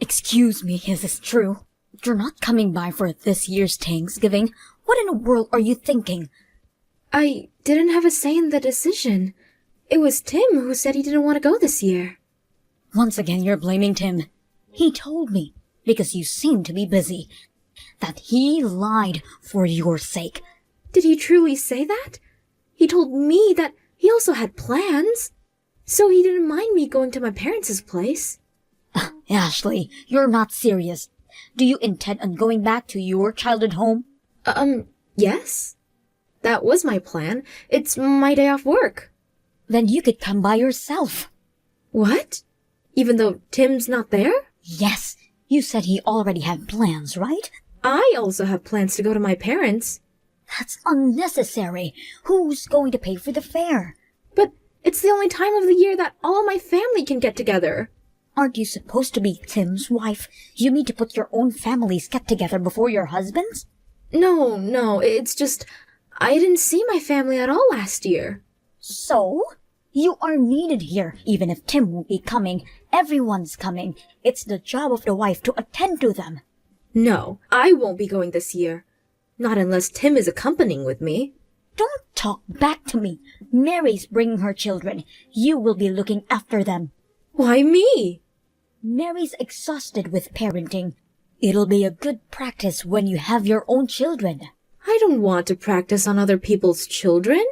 Excuse me, is this true? You're not coming by for this year's Thanksgiving. What in the world are you thinking? I didn't have a say in the decision. It was Tim who said he didn't want to go this year. Once again, you're blaming Tim. He told me, because you seem to be busy, that he lied for your sake. Did he truly say that? He told me that he also had plans. So he didn't mind me going to my parents' place. Ashley, you're not serious. Do you intend on going back to your childhood home? Yes. That was my plan. It's my day off work. Then you could come by yourself. What? Even though Tim's not there? Yes. You said he already had plans, right? I also have plans to go to my parents. That's unnecessary. Who's going to pay for the fare? But it's the only time of the year that all my family can get together. Aren't you supposed to be Tim's wife? You need to put your own family's get-together before your husband's? No, it's just I didn't see my family at all last year. So? You are needed here, even if Tim won't be coming. Everyone's coming. It's the job of the wife to attend to them. No, I won't be going this year. Not unless Tim is accompanying with me. Don't talk back to me. Mary's bringing her children. You will be looking after them. Why me? Mary's exhausted with parenting. It'll be a good practice when you have your own children. I don't want to practice on other people's children.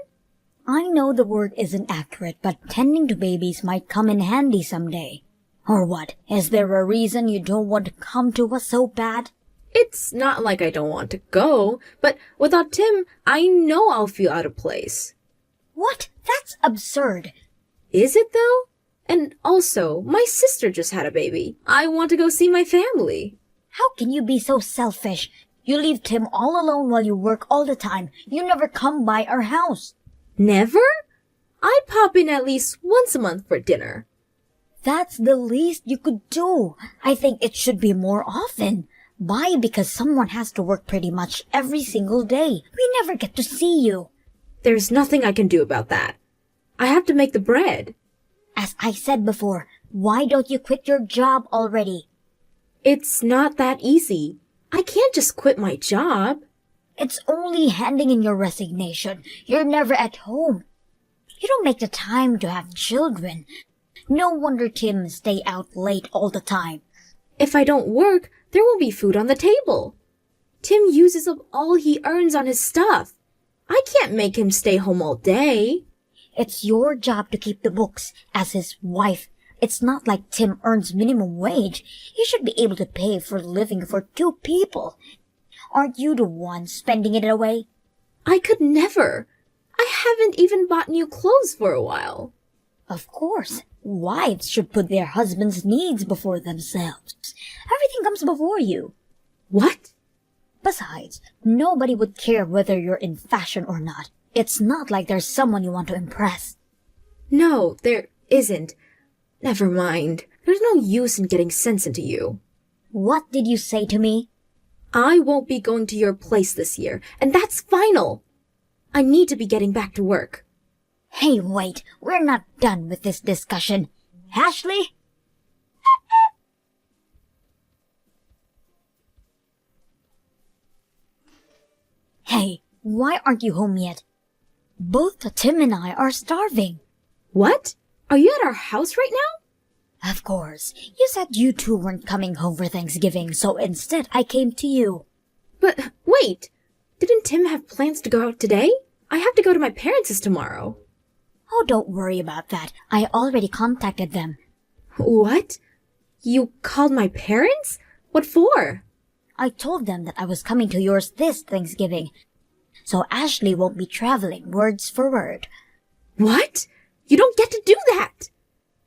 I know the word isn't accurate, but tending to babies might come in handy someday. Or what? Is there a reason you don't want to come to us so bad? It's not like I don't want to go, but without Tim, I know I'll feel out of place. What? That's absurd. Is it though? And also, my sister just had a baby. I want to go see my family. How can you be so selfish? You leave Tim all alone while you work all the time. You never come by our house. Never? I pop in at least once a month for dinner. That's the least you could do. I think it should be more often. Why? Because someone has to work pretty much every single day. We never get to see you. There's nothing I can do about that. I have to make the bread. As I said before, why don't you quit your job already? It's not that easy. I can't just quit my job. It's only handing in your resignation. You're never at home. You don't make the time to have children. No wonder Tim stay out late all the time. If I don't work, there won't be food on the table. Tim uses up all he earns on his stuff. I can't make him stay home all day. It's your job to keep the books as his wife. It's not like Tim earns minimum wage. He should be able to pay for living for two people. Aren't you the one spending it away? I could never. I haven't even bought new clothes for a while. Of course. Wives should put their husbands' needs before themselves. Everything comes before you. What? Besides, nobody would care whether you're in fashion or not. It's not like there's someone you want to impress. No, there isn't. Never mind. There's no use in getting sense into you. What did you say to me? I won't be going to your place this year, and that's final. I need to be getting back to work. Hey, wait. We're not done with this discussion. Ashley? Hey, why aren't you home yet? Both Tim and I are starving. What? Are you at our house right now? Of course. You said you two weren't coming home for Thanksgiving, so instead I came to you. But wait, didn't Tim have plans to go out today? I have to go to my parents' tomorrow. Oh, don't worry about that. I already contacted them. What? You called my parents? What for? I told them that I was coming to yours this Thanksgiving. So Ashley won't be traveling, words for word. What? You don't get to do that!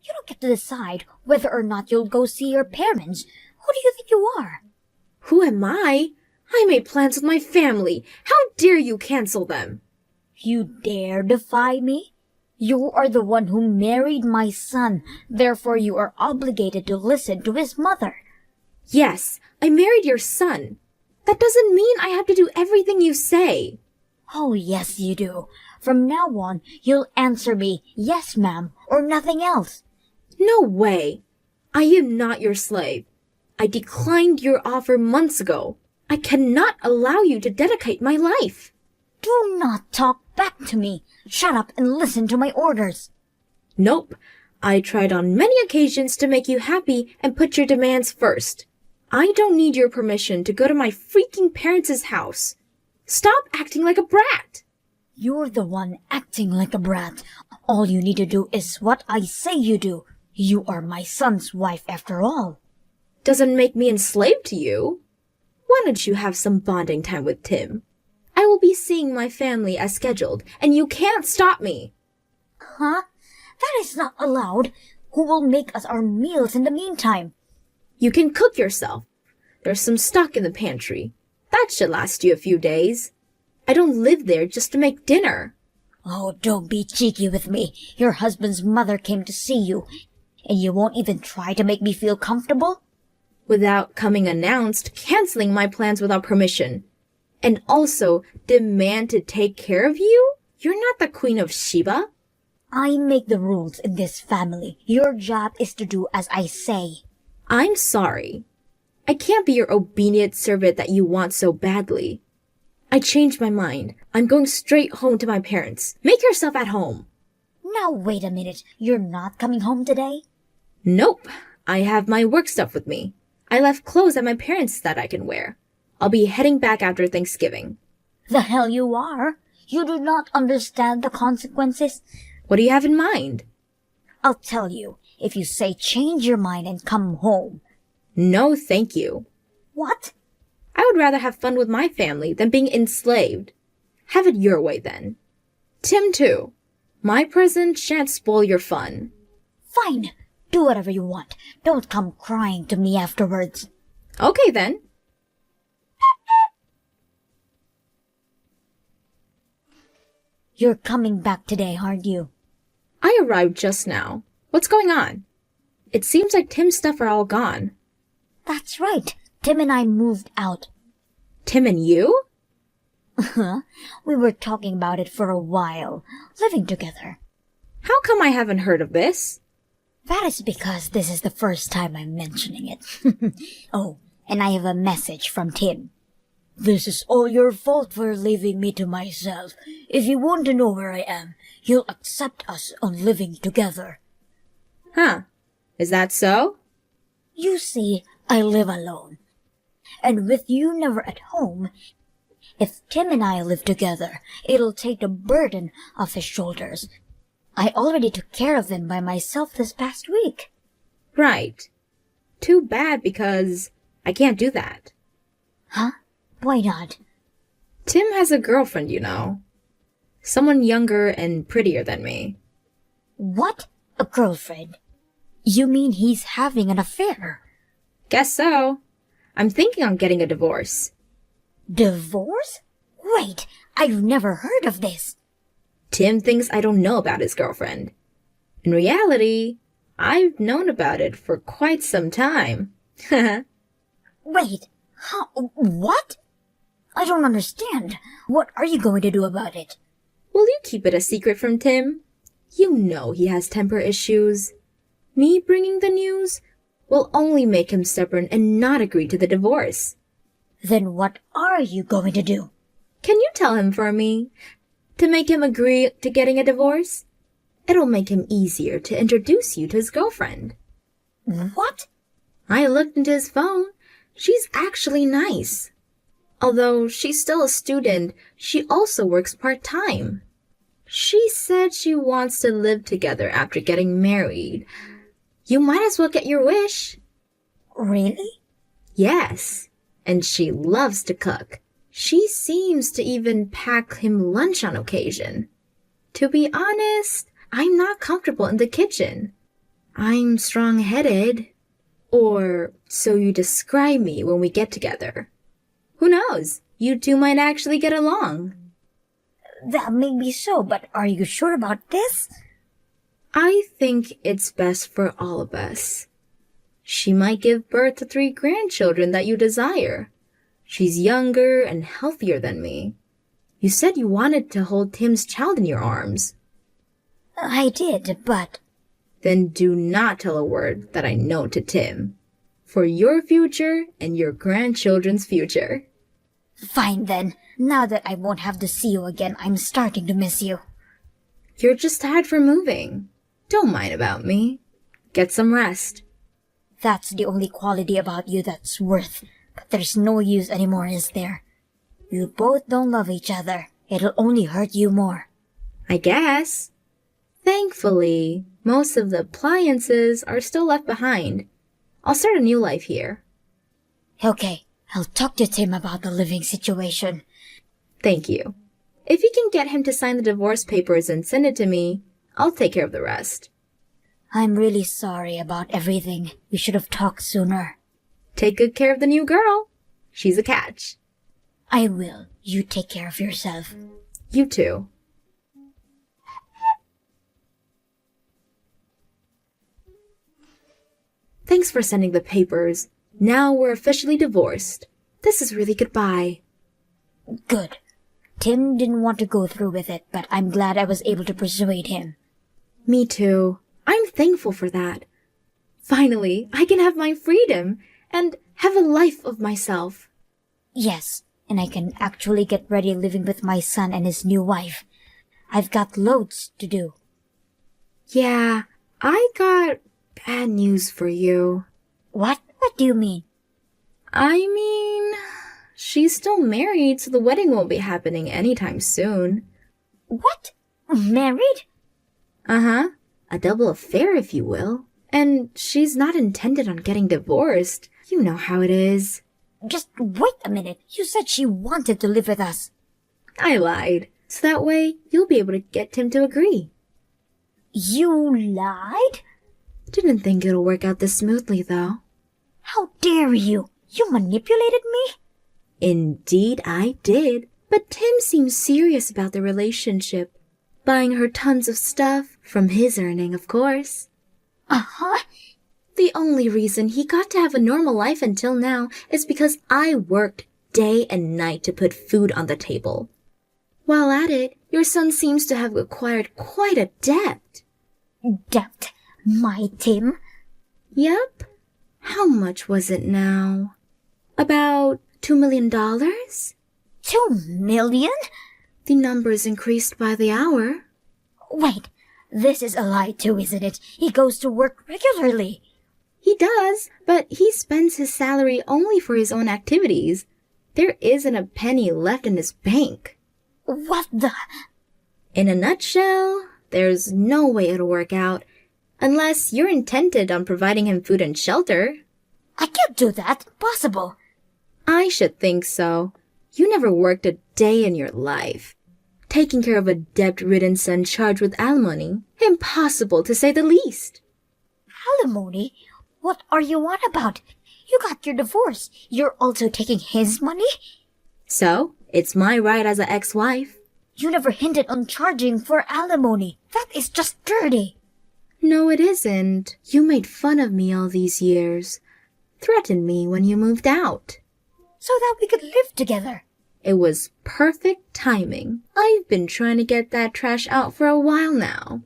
You don't get to decide whether or not you'll go see your parents. Who do you think you are? Who am I? I made plans with my family. How dare you cancel them? You dare defy me? You are the one who married my son. Therefore, you are obligated to listen to his mother. Yes, I married your son. That doesn't mean I have to do everything you say. Oh, yes, you do. From now on, you'll answer me, yes, ma'am, or nothing else. No way. I am not your slave. I declined your offer months ago. I cannot allow you to dedicate my life. Do not talk back to me. Shut up and listen to my orders. Nope. I tried on many occasions to make you happy and put your demands first. I don't need your permission to go to my freaking parents' house. Stop acting like a brat. You're the one acting like a brat. All you need to do is what I say you do. You are my son's wife after all. Doesn't make me enslaved to you. Why don't you have some bonding time with Tim? I will be seeing my family as scheduled, and you can't stop me. Huh? That is not allowed. Who will make us our meals in the meantime? You can cook yourself. There's some stock in the pantry. That should last you a few days. I don't live there just to make dinner. Oh, don't be cheeky with me. Your husband's mother came to see you, and you won't even try to make me feel comfortable? Without coming announced, canceling my plans without permission. And also demand to take care of you? You're not the Queen of Sheba. I make the rules in this family. Your job is to do as I say. I'm sorry. I can't be your obedient servant that you want so badly. I changed my mind. I'm going straight home to my parents. Make yourself at home. Now wait a minute. You're not coming home today? Nope. I have my work stuff with me. I left clothes at my parents' that I can wear. I'll be heading back after Thanksgiving. The hell you are. You do not understand the consequences. What do you have in mind? I'll tell you. If you say change your mind and come home. No, thank you. What? I would rather have fun with my family than being enslaved. Have it your way then. Tim too. My present shan't spoil your fun. Fine. Do whatever you want. Don't come crying to me afterwards. Okay then. You're coming back today, aren't you? I arrived just now. What's going on? It seems like Tim's stuff are all gone. That's right. Tim and I moved out. Tim and you? We were talking about it for a while, living together. How come I haven't heard of this? That is because this is the first time I'm mentioning it. Oh, and I have a message from Tim. This is all your fault for leaving me to myself. If you want to know where I am, you'll accept us on living together. Huh. Is that so? You see, I live alone. And with you never at home, if Tim and I live together, it'll take the burden off his shoulders. I already took care of them by myself this past week. Right. Too bad because I can't do that. Huh? Why not? Tim has a girlfriend, you know. Someone younger and prettier than me. What? A girlfriend? You mean he's having an affair? Guess so. I'm thinking on getting a divorce. Divorce? Wait, I've never heard of this. Tim thinks I don't know about his girlfriend. In reality, I've known about it for quite some time. Wait, what? I don't understand. What are you going to do about it? Will you keep it a secret from Tim? You know he has temper issues. Me bringing the news will only make him stubborn and not agree to the divorce. Then what are you going to do? Can you tell him for me? To make him agree to getting a divorce? It'll make him easier to introduce you to his girlfriend. What? I looked into his phone. She's actually nice. Although she's still a student, she also works part-time. She said she wants to live together after getting married. You might as well get your wish. Really? Yes. And she loves to cook. She seems to even pack him lunch on occasion. To be honest, I'm not comfortable in the kitchen. I'm strong-headed. Or so you describe me when we get together. Who knows? You two might actually get along. That may be so, but are you sure about this? I think it's best for all of us. She might give birth to 3 grandchildren that you desire. She's younger and healthier than me. You said you wanted to hold Tim's child in your arms. I did, but... Then do not tell a word that I know to Tim. For your future and your grandchildren's future. Fine then. Now that I won't have to see you again, I'm starting to miss you. You're just tired from moving. Don't mind about me. Get some rest. That's the only quality about you that's worth. But there's no use anymore, is there? You both don't love each other. It'll only hurt you more. I guess. Thankfully, most of the appliances are still left behind. I'll start a new life here. Okay, I'll talk to Tim about the living situation. Thank you. If you can get him to sign the divorce papers and send it to me, I'll take care of the rest. I'm really sorry about everything. We should have talked sooner. Take good care of the new girl. She's a catch. I will. You take care of yourself. You too. Thanks for sending the papers. Now we're officially divorced. This is really goodbye. Good. Tim didn't want to go through with it, but I'm glad I was able to persuade him. Me too. I'm thankful for that. Finally, I can have my freedom and have a life of myself. Yes, and I can actually get ready living with my son and his new wife. I've got loads to do. Yeah, I got bad news for you. What? What do you mean? I mean, she's still married, so the wedding won't be happening anytime soon. What? Married? Uh-huh. A double affair, if you will. And she's not intended on getting divorced. You know how it is. Just wait a minute. You said she wanted to live with us. I lied. So that way, you'll be able to get Tim to agree. You lied? Didn't think it'll work out this smoothly, though. How dare you? You manipulated me? Indeed I did. But Tim seems serious about the relationship. Buying her tons of stuff, from his earning, of course. Uh-huh. The only reason he got to have a normal life until now is because I worked day and night to put food on the table. While at it, your son seems to have acquired quite a debt. Debt? My Tim? Yep. How much was it now? About $2 million? 2 million? The numbers increased by the hour. Wait, this is a lie too, isn't it? He goes to work regularly. He does, but he spends his salary only for his own activities. There isn't a penny left in his bank. What the? In a nutshell, there's no way it'll work out. Unless you're intended on providing him food and shelter. I can't do that. Impossible. I should think so. You never worked a day in your life. Taking care of a debt-ridden son charged with alimony. Impossible, to say the least. Alimony? What are you on about? You got your divorce. You're also taking his money? So, it's my right as an ex-wife. You never hinted on charging for alimony. That is just dirty. No, it isn't. You made fun of me all these years. Threatened me when you moved out. So that we could live together. It was perfect timing. I've been trying to get that trash out for a while now.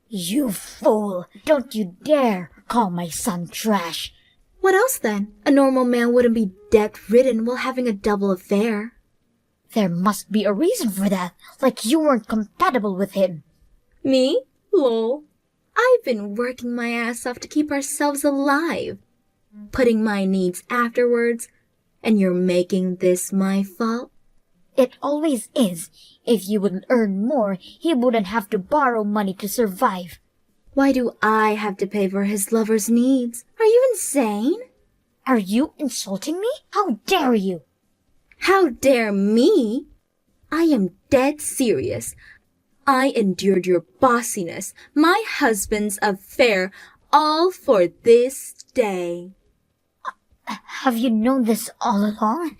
You fool! Don't you dare call my son trash. What else then? A normal man wouldn't be debt-ridden while having a double affair. There must be a reason for that, like you weren't compatible with him. Me? Lol. I've been working my ass off to keep ourselves alive. Putting my needs afterwards, and you're making this my fault? It always is. If you would earn more, he wouldn't have to borrow money to survive. Why do I have to pay for his lover's needs? Are you insane? Are you insulting me? How dare you? How dare me? I am dead serious. I endured your bossiness, my husband's affair, all for this day. Have you known this all along?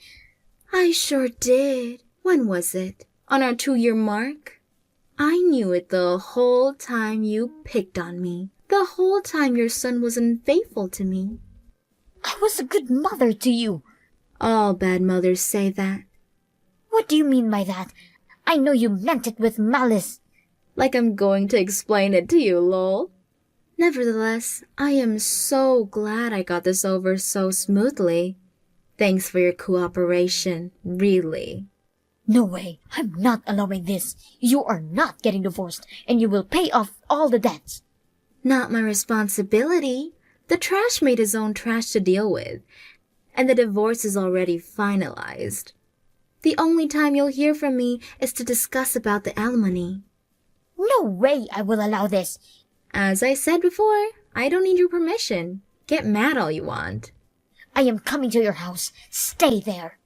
I sure did. When was it? On our 2-year mark? I knew it the whole time you picked on me. The whole time your son was unfaithful to me. I was a good mother to you. All bad mothers say that. What do you mean by that? I know you meant it with malice. Like I'm going to explain it to you, lol. Nevertheless, I am so glad I got this over so smoothly. Thanks for your cooperation, really. No way. I'm not allowing this. You are not getting divorced, and you will pay off all the debts. Not my responsibility. The trash made his own trash to deal with, and the divorce is already finalized. The only time you'll hear from me is to discuss about the alimony. No way I will allow this. As I said before, I don't need your permission. Get mad all you want. I am coming to your house. Stay there.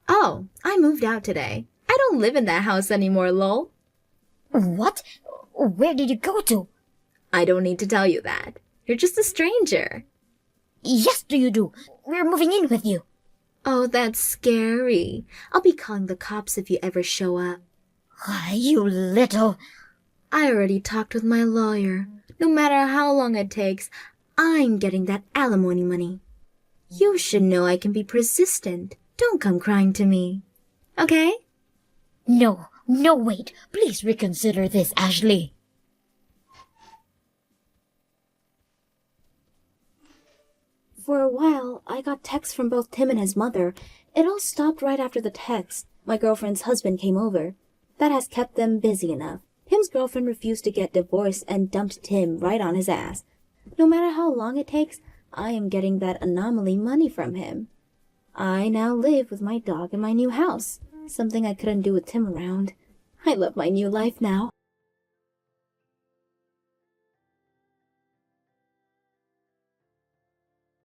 Oh, I moved out today. I don't live in that house anymore, lol. What? Where did you go to? I don't need to tell you that. You're just a stranger. Yes, you do. We're moving in with you. Oh, that's scary. I'll be calling the cops if you ever show up. You little... I already talked with my lawyer. No matter how long it takes, I'm getting that alimony money. You should know I can be persistent. Don't come crying to me. Okay? No, wait. Please reconsider this, Ashley. For a while, I got texts from both Tim and his mother. It all stopped right after the text. My girlfriend's husband came over. That has kept them busy enough. Tim's girlfriend refused to get divorced and dumped Tim right on his ass. No matter how long it takes, I am getting that anomaly money from him. I now live with my dog in my new house, something I couldn't do with Tim around. I love my new life now.